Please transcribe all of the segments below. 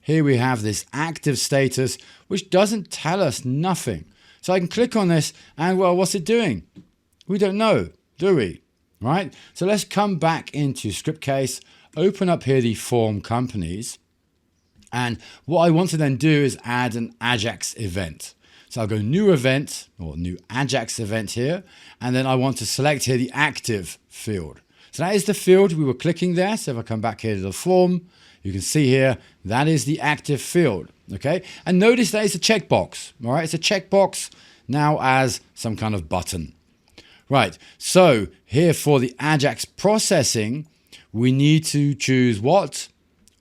here we have this active status, which doesn't tell us nothing. So I can click on this and, well, what's it doing? We don't know, do we? Right? So let's come back into Scriptcase, open up here the form companies. And what I want to then do is add an Ajax event. So I'll go new event or new Ajax event here. And then I want to select here the active field. So that is the field we were clicking there. So if I come back here to the form, you can see here, that is the active field. Okay. And notice that it's a checkbox. All right. It's a checkbox now as some kind of button. Right. So here for the Ajax processing, we need to choose what?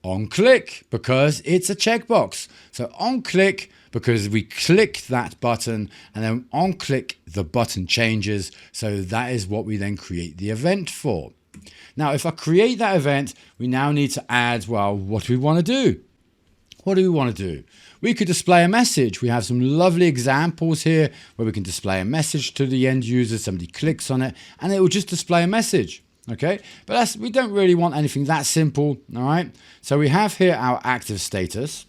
On click, because it's a checkbox. So on click, because we click that button, and then on click, the button changes. So that is what we then create the event for. Now, if I create that event, we now need to add, well, what do we want to do? What do we want to do? We could display a message. We have some lovely examples here where we can display a message to the end user. Somebody clicks on it and it will just display a message. Okay, but we don't really want anything that simple. All right, so we have here our active status.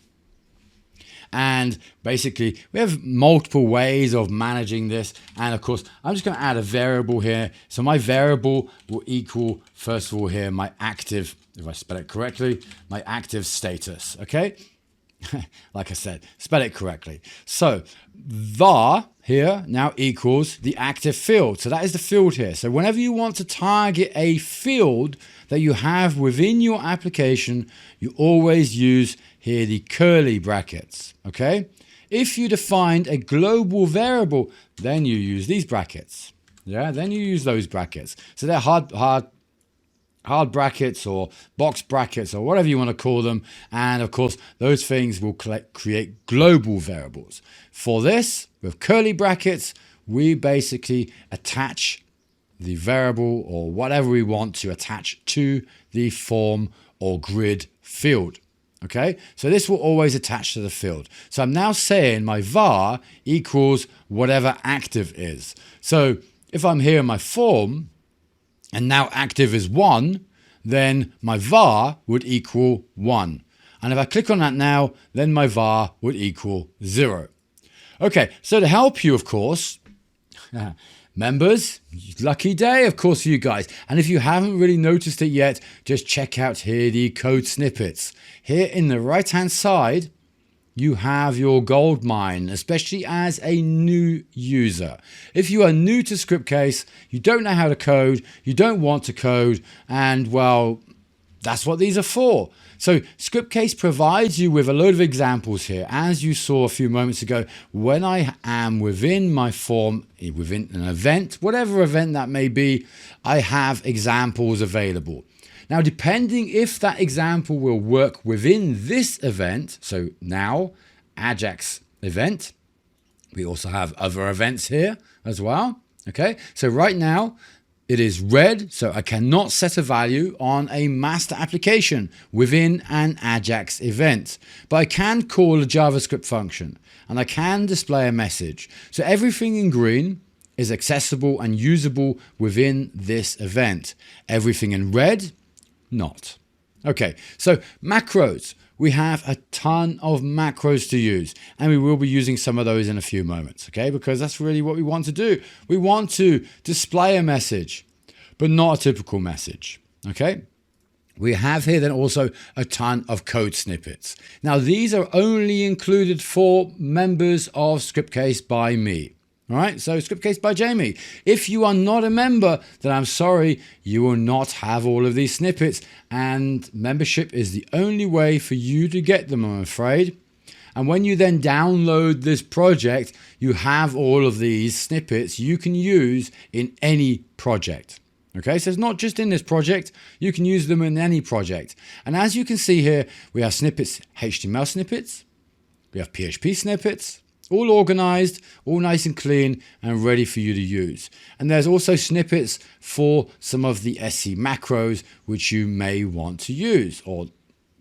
And basically, we have multiple ways of managing this. And of course, I'm just going to add a variable here. So my variable will equal, first of all here, my active, if I spell it correctly, my active status. Okay. Like I said, spell it correctly. So var here now equals the active field. So that is the field here. So whenever you want to target a field that you have within your application, you always use here the curly brackets. Okay. If you defined a global variable, then you use these brackets. Yeah. Then you use those brackets. So they're hard brackets or box brackets or whatever you want to call them. And of course, those things will create global variables. For this, with curly brackets, we basically attach the variable or whatever we want to attach to the form or grid field. Okay, so this will always attach to the field. So I'm now saying my var equals whatever active is. So if I'm here in my form, and now active is 1, then my var would equal 1. And if I click on that now, then my var would equal 0. Okay, so to help you, of course, members, lucky day, of course, for you guys. And if you haven't really noticed it yet, just check out here the code snippets. Here in the right-hand side, you have your gold mine, especially as a new user. If you are new to Scriptcase, you don't know how to code, you don't want to code, and well, that's what these are for. So Scriptcase provides you with a load of examples here. As you saw a few moments ago, when I am within my form, within an event, whatever event that may be, I have examples available. Now, depending if that example will work within this event, so now Ajax event, we also have other events here as well. Okay, so right now it is red, so I cannot set a value on a master application within an Ajax event, but I can call a JavaScript function and I can display a message. So everything in green is accessible and usable within this event. Everything in red, not. Okay, so macros. We have a ton of macros to use, and we will be using some of those in a few moments, okay? Because that's really what we want to do. We want to display a message, but not a typical message, okay? We have here then also a ton of code snippets. Now, these are only included for members of Scriptcase by me. All right, so Scriptcase by Jamie. If you are not a member, then I'm sorry, you will not have all of these snippets, and membership is the only way for you to get them, I'm afraid. And when you then download this project, you have all of these snippets you can use in any project. Okay, so it's not just in this project, you can use them in any project. And as you can see here, we have snippets, HTML snippets, we have PHP snippets, all organized, all nice and clean and ready for you to use. And there's also snippets for some of the SC macros which you may want to use or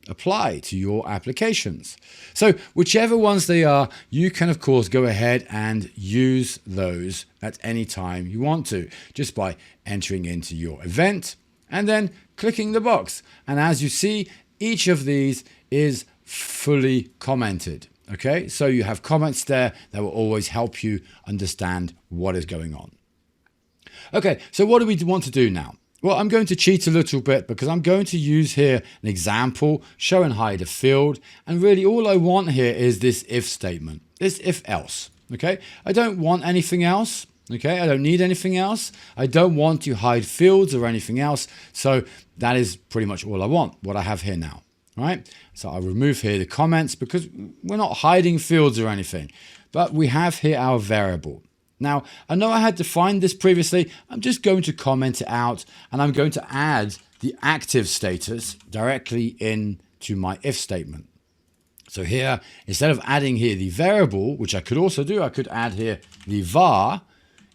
apply to your applications. So whichever ones they are, you can of course go ahead and use those at any time you want to, just by entering into your event and then clicking the box. And as you see, each of these is fully commented. Okay, so you have comments there that will always help you understand what is going on. Okay, so what do we want to do now? Well, I'm going to cheat a little bit because I'm going to use here an example, show and hide a field. And really all I want here is this if statement, this if else. Okay, I don't want anything else. Okay, I don't need anything else. I don't want to hide fields or anything else. So that is pretty much all I want, what I have here now. Right, so I'll remove here the comments because we're not hiding fields or anything, but we have here our variable. Now, I know I had defined this previously. I'm just going to comment it out and I'm going to add the active status directly into my if statement. So here, instead of adding here the variable, which I could also do, I could add here the var.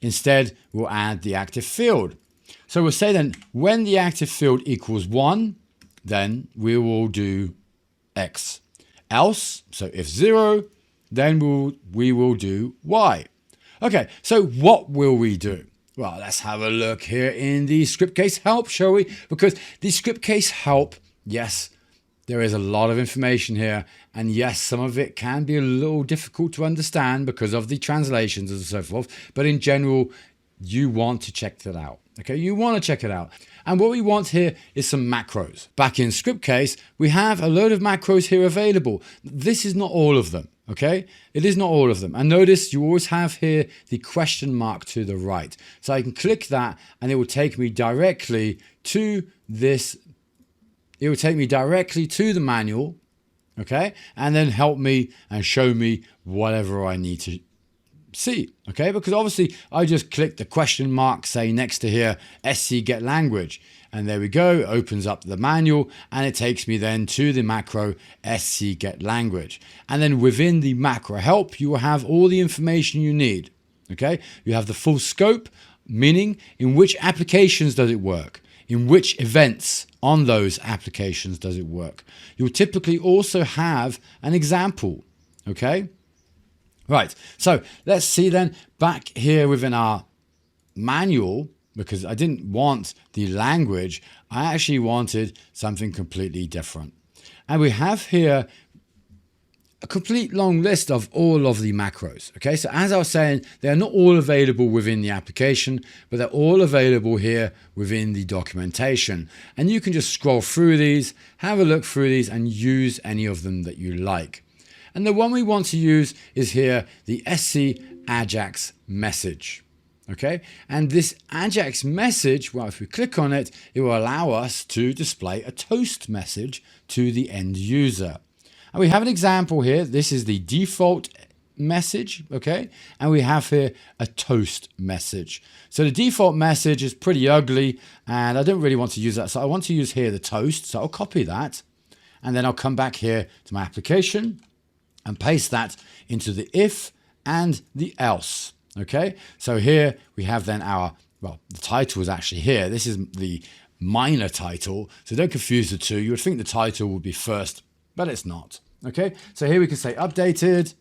Instead, we'll add the active field. So we'll say then when the active field equals 1, then we will do X. Else, so if 0, then we will do Y. Okay, so what will we do? Well, let's have a look here in the Scriptcase help, shall we? Because the Scriptcase help, yes, there is a lot of information here. And yes, some of it can be a little difficult to understand because of the translations and so forth. But in general, you want to check that out. Okay, you want to check it out. And what we want here is some macros. Back in Scriptcase, we have a load of macros here available. This is not all of them. Okay, it is not all of them. And notice you always have here the question mark to the right. So I can click that and it will take me directly to this. It will take me directly to the manual. Okay, and then help me and show me whatever I need to see. Okay, because obviously I just click the question mark, say next to here, SC get language. And there we go, it opens up the manual and it takes me then to the macro SC get language. And then within the macro help, you will have all the information you need. Okay, you have the full scope, meaning in which applications does it work? In which events on those applications does it work? You'll typically also have an example. Okay, right, so let's see then back here within our manual. Because I didn't want the language, I actually wanted something completely different. And we have here a complete long list of all of the macros. Okay, so as I was saying, they're not all available within the application, but they're all available here within the documentation. And you can just scroll through these, have a look through these and use any of them that you like. And the one we want to use is here, the SC Ajax message. Okay, and this Ajax message, well, if we click on it, it will allow us to display a toast message to the end user. And we have an example here. This is the default message, okay, and we have here a toast message. So the default message is pretty ugly and I don't really want to use that. So I want to use here the toast. So I'll copy that and then I'll come back here to my application and paste that into the if and the else. Okay, so here we have then our, well, the title is actually here. This is the minor title. So don't confuse the two. You would think the title would be first, but it's not. Okay, so here we can say updated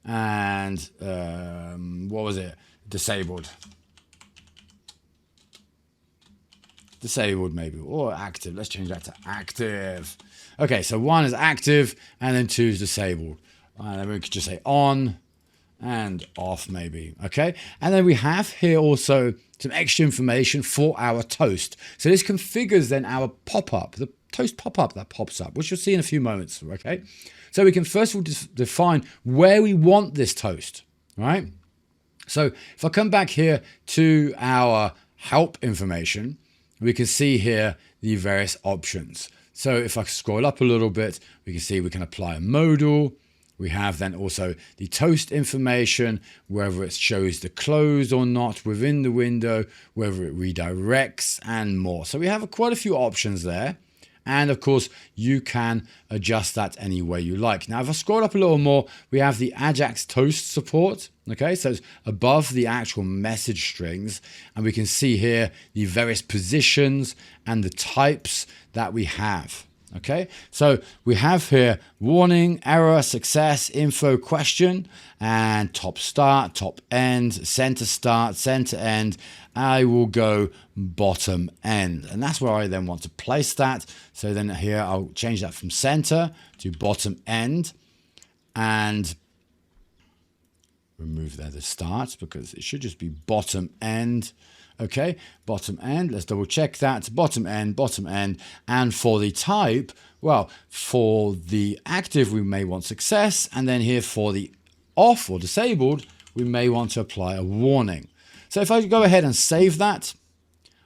and what was it? Disabled. Disabled maybe, or active. Let's change that to active. Okay, so 1 is active and then 2 is disabled. And then we could just say on and off maybe. Okay, and then we have here also some extra information for our toast. So this configures then our pop-up, the toast pop-up that pops up, which you'll see in a few moments. Okay, so we can first of all define where we want this toast, right? So if I come back here to our help information, we can see here the various options. So if I scroll up a little bit, we can see we can apply a modal. We have then also the toast information, whether it shows the close or not within the window, whether it redirects and more. So we have quite a few options there. And of course, you can adjust that any way you like. Now, if I scroll up a little more, we have the Ajax toast support. Okay, so it's above the actual message strings. And we can see here the various positions and the types that we have. Okay, so we have here warning, error, success, info, question, and top start, top end, center start, center end. I will go bottom end, and that's where I then want to place that. So then here I'll change that from center to bottom end and remove there the start because it should just be bottom end. Okay, bottom end, let's double check that, bottom end, and for the type, well, for the active, we may want success, and then here for the off or disabled, we may want to apply a warning. So if I go ahead and save that,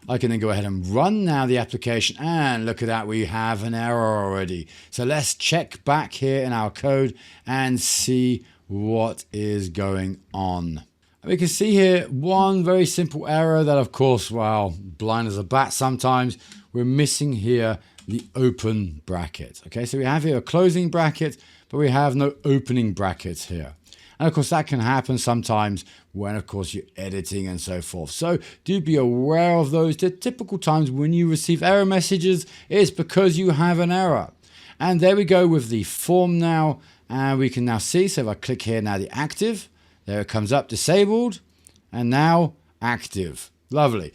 I can then go ahead and run now the application, and look at that, we have an error already. So let's check back here in our code and see what is going on. We can see here one very simple error that, of course, well, blind as a bat sometimes. We're missing here the open bracket. Okay, so we have here a closing bracket, but we have no opening brackets here. And of course, that can happen sometimes when, of course, you're editing and so forth. So do be aware of those. The typical times when you receive error messages is because you have an error. And there we go with the form now. And we can now see, so if I click here now, the active, there it comes up, disabled, and now active. Lovely.